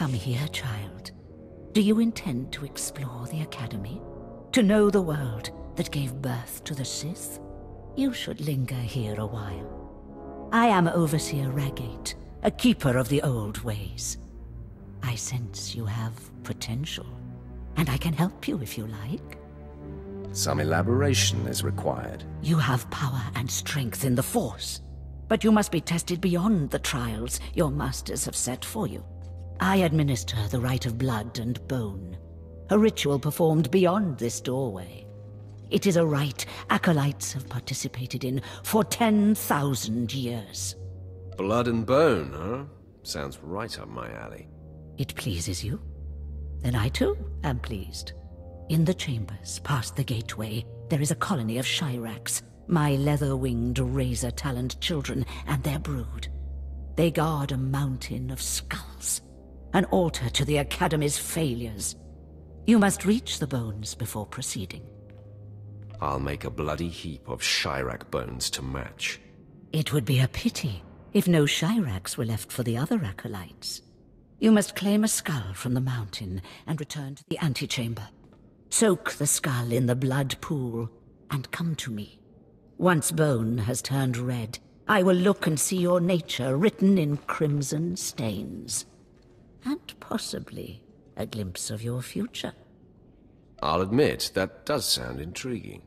Come here, child. Do you intend to explore the Academy? To know the world that gave birth to the Sith? You should linger here a while. I am Overseer Ragate, a keeper of the old ways. I sense you have potential, and I can help you if you like. Some elaboration is required. You have power and strength in the Force, but you must be tested beyond the trials your masters have set for you. I administer the rite of blood and bone, a ritual performed beyond this doorway. It is a rite acolytes have participated in for 10,000 years. Blood and bone, huh? Sounds right up my alley. It pleases you? Then I too am pleased. In the chambers, past the gateway, there is a colony of Shyraks, my leather-winged, razor-taloned children and their brood. They guard a mountain of skulls, an altar to the Academy's failures. You must reach the bones before proceeding. I'll make a bloody heap of Shyrak bones to match. It would be a pity if no Shyraks were left for the other acolytes. You must claim a skull from the mountain and return to the antechamber. Soak the skull in the blood pool and come to me. Once bone has turned red, I will look and see your nature written in crimson stains. And possibly a glimpse of your future. I'll admit, that does sound intriguing.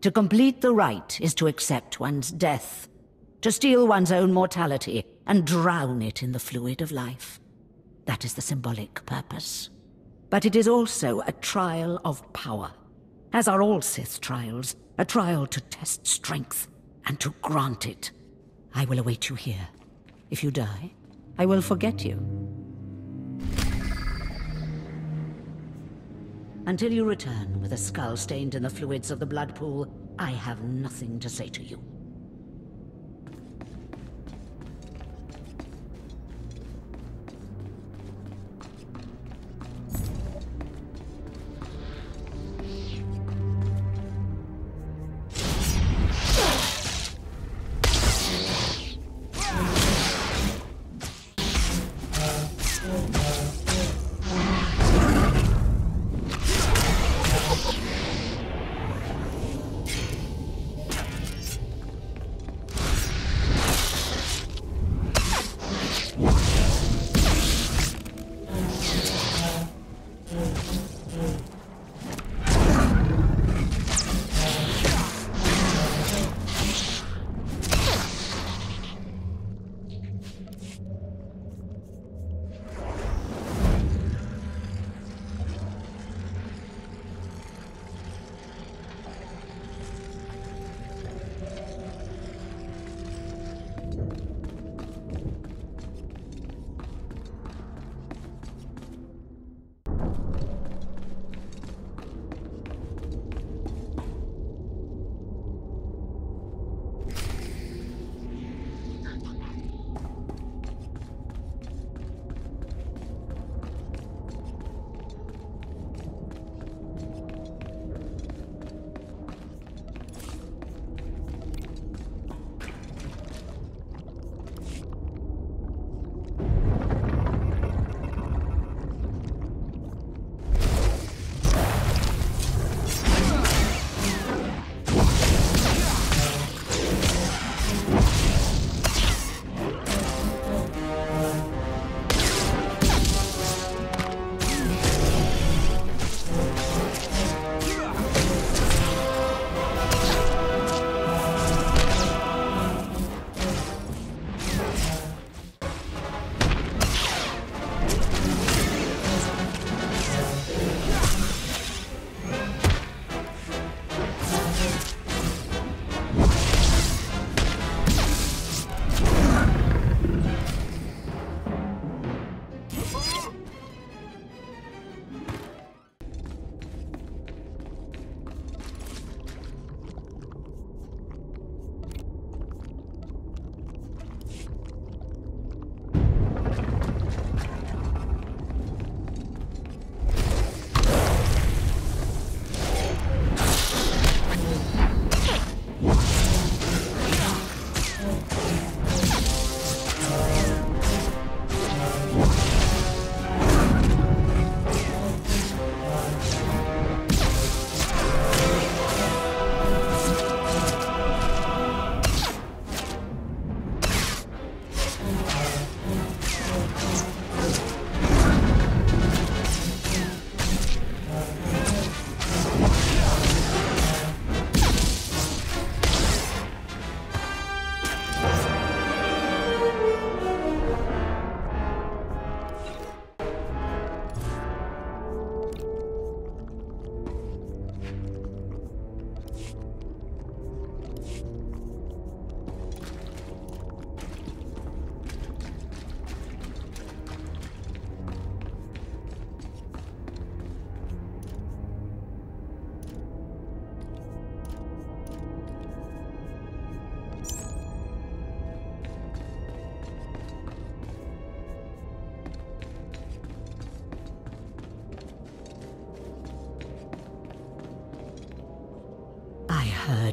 To complete the rite is to accept one's death, to steal one's own mortality and drown it in the fluid of life. That is the symbolic purpose. But it is also a trial of power, as are all Sith trials, a trial to test strength and to grant it. I will await you here. If you die, I will forget you. Until you return with a skull stained in the fluids of the blood pool, I have nothing to say to you.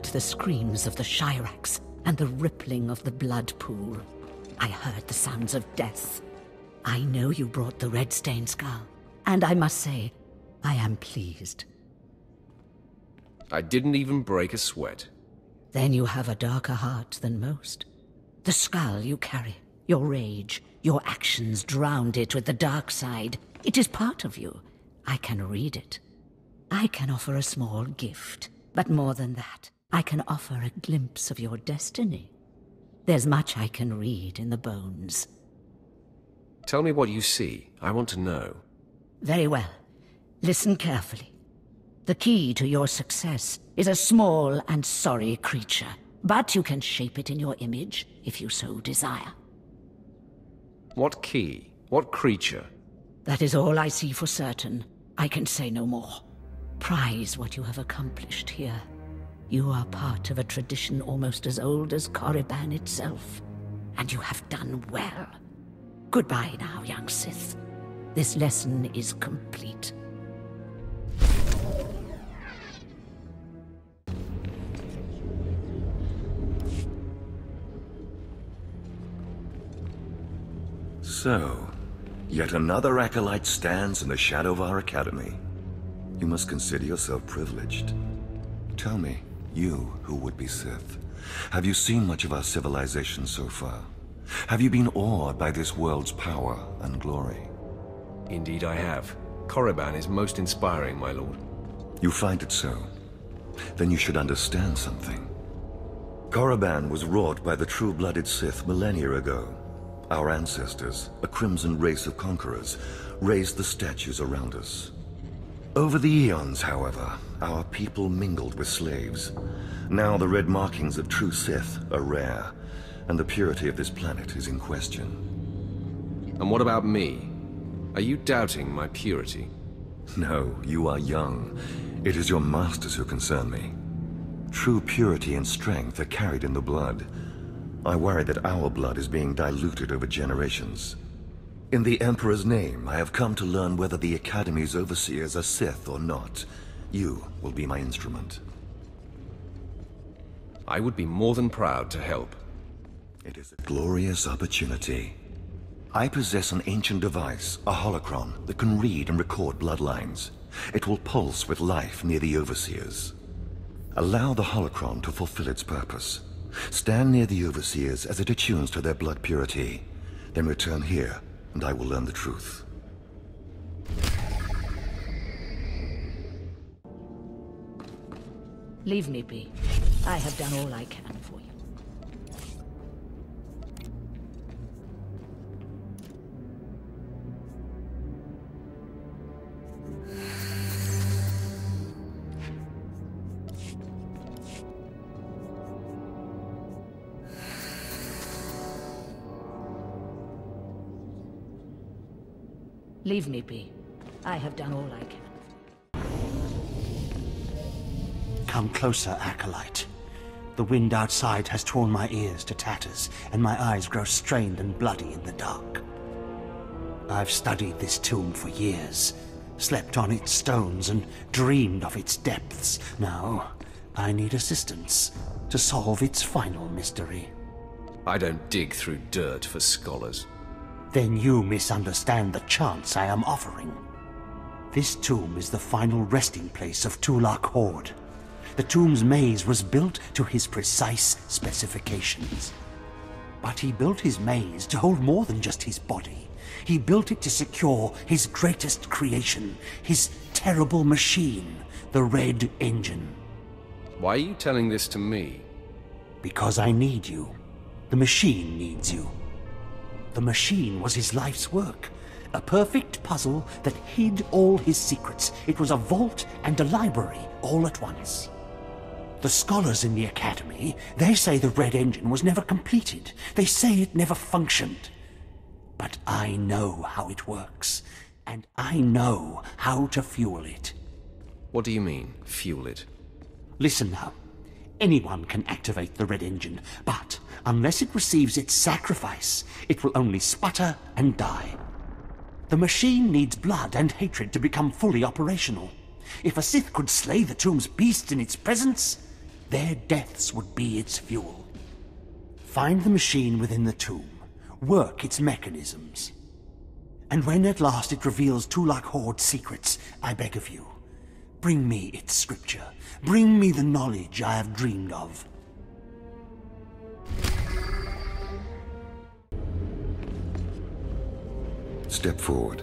heard the screams of the Shirax and the rippling of the blood pool. I heard the sounds of death. I know you brought the red-stained skull, and I must say, I am pleased. I didn't even break a sweat. Then you have a darker heart than most. The skull you carry, your rage, your actions drowned it with the dark side. It is part of you. I can read it. I can offer a small gift, but more than that, I can offer a glimpse of your destiny. There's much I can read in the bones. Tell me what you see. I want to know. Very well. Listen carefully. The key to your success is a small and sorry creature, but you can shape it in your image if you so desire. What key? What creature? That is all I see for certain. I can say no more. Prize what you have accomplished here. You are part of a tradition almost as old as Korriban itself, and you have done well. Goodbye now, young Sith. This lesson is complete. So, yet another acolyte stands in the shadow of our academy. You must consider yourself privileged. Tell me, you who would be Sith, have you seen much of our civilization so far? Have you been awed by this world's power and glory? Indeed I have. Korriban is most inspiring, my lord. You find it so? Then you should understand something. Korriban was wrought by the true-blooded Sith millennia ago. Our ancestors, a crimson race of conquerors, raised the statues around us. Over the eons, however, our people mingled with slaves. Now the red markings of true Sith are rare, and the purity of this planet is in question. And what about me? Are you doubting my purity? No, you are young. It is your masters who concern me. True purity and strength are carried in the blood. I worry that our blood is being diluted over generations. In the Emperor's name, I have come to learn whether the Academy's overseers are Sith or not. You will be my instrument. I would be more than proud to help. It is a glorious opportunity. I possess an ancient device, a holocron, that can read and record bloodlines. It will pulse with life near the overseers. Allow the holocron to fulfill its purpose. Stand near the overseers as it attunes to their blood purity. Then return here, and I will learn the truth. Leave me be. I have done all I can for you. Leave me be. I have done all I can. Come closer, Acolyte. The wind outside has torn my ears to tatters, and my eyes grow strained and bloody in the dark. I've studied this tomb for years, slept on its stones, and dreamed of its depths. Now, I need assistance to solve its final mystery. I don't dig through dirt for scholars. Then you misunderstand the chance I am offering. This tomb is the final resting place of Tulak Horde. The tomb's maze was built to his precise specifications. But he built his maze to hold more than just his body. He built it to secure his greatest creation, his terrible machine, the Red Engine. Why are you telling this to me? Because I need you. The machine needs you. The machine was his life's work. A perfect puzzle that hid all his secrets. It was a vault and a library all at once. The scholars in the Academy, they say the Red Engine was never completed. They say it never functioned. But I know how it works, and I know how to fuel it. What do you mean, fuel it? Listen now. Anyone can activate the Red Engine, but unless it receives its sacrifice, it will only sputter and die. The machine needs blood and hatred to become fully operational. If a Sith could slay the tomb's beast in its presence, Their deaths would be its fuel. Find the machine within the tomb. Work its mechanisms. And when at last it reveals Tulak Horde's secrets, I beg of you, bring me its scripture. Bring me the knowledge I have dreamed of. Step forward.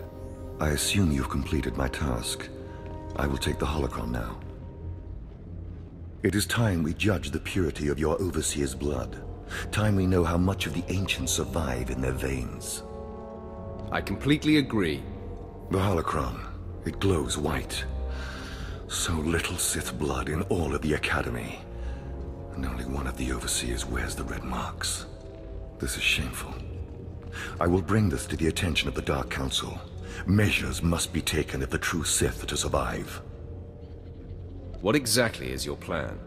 I assume you've completed my task. I will take the holocron now. It is time we judge the purity of your Overseer's blood. Time we know how much of the ancients survive in their veins. I completely agree. The holocron, it glows white. So little Sith blood in all of the Academy. And only one of the Overseers wears the red marks. This is shameful. I will bring this to the attention of the Dark Council. Measures must be taken if the true Sith are to survive. What exactly is your plan?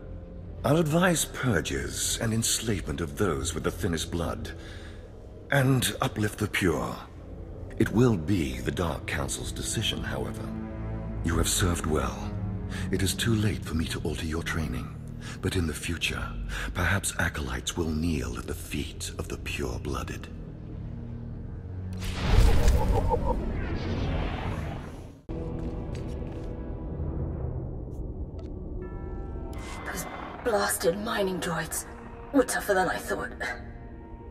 I'll advise purges and enslavement of those with the thinnest blood, and uplift the pure. It will be the Dark Council's decision, however. You have served well. It is too late for me to alter your training, but in the future, perhaps acolytes will kneel at the feet of the pure-blooded. Those blasted mining droids were tougher than I thought.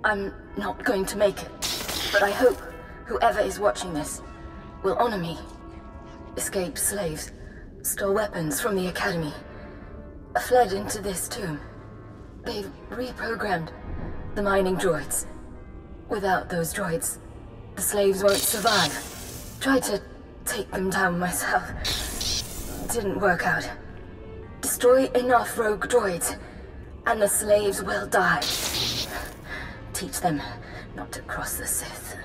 I'm not going to make it, but I hope whoever is watching this will honor me. Escaped slaves, stole weapons from the Academy, fled into this tomb. They've reprogrammed the mining droids. Without those droids, the slaves won't survive. Tried to take them down myself. Didn't work out. Destroy enough rogue droids, and the slaves will die. Teach them not to cross the Sith.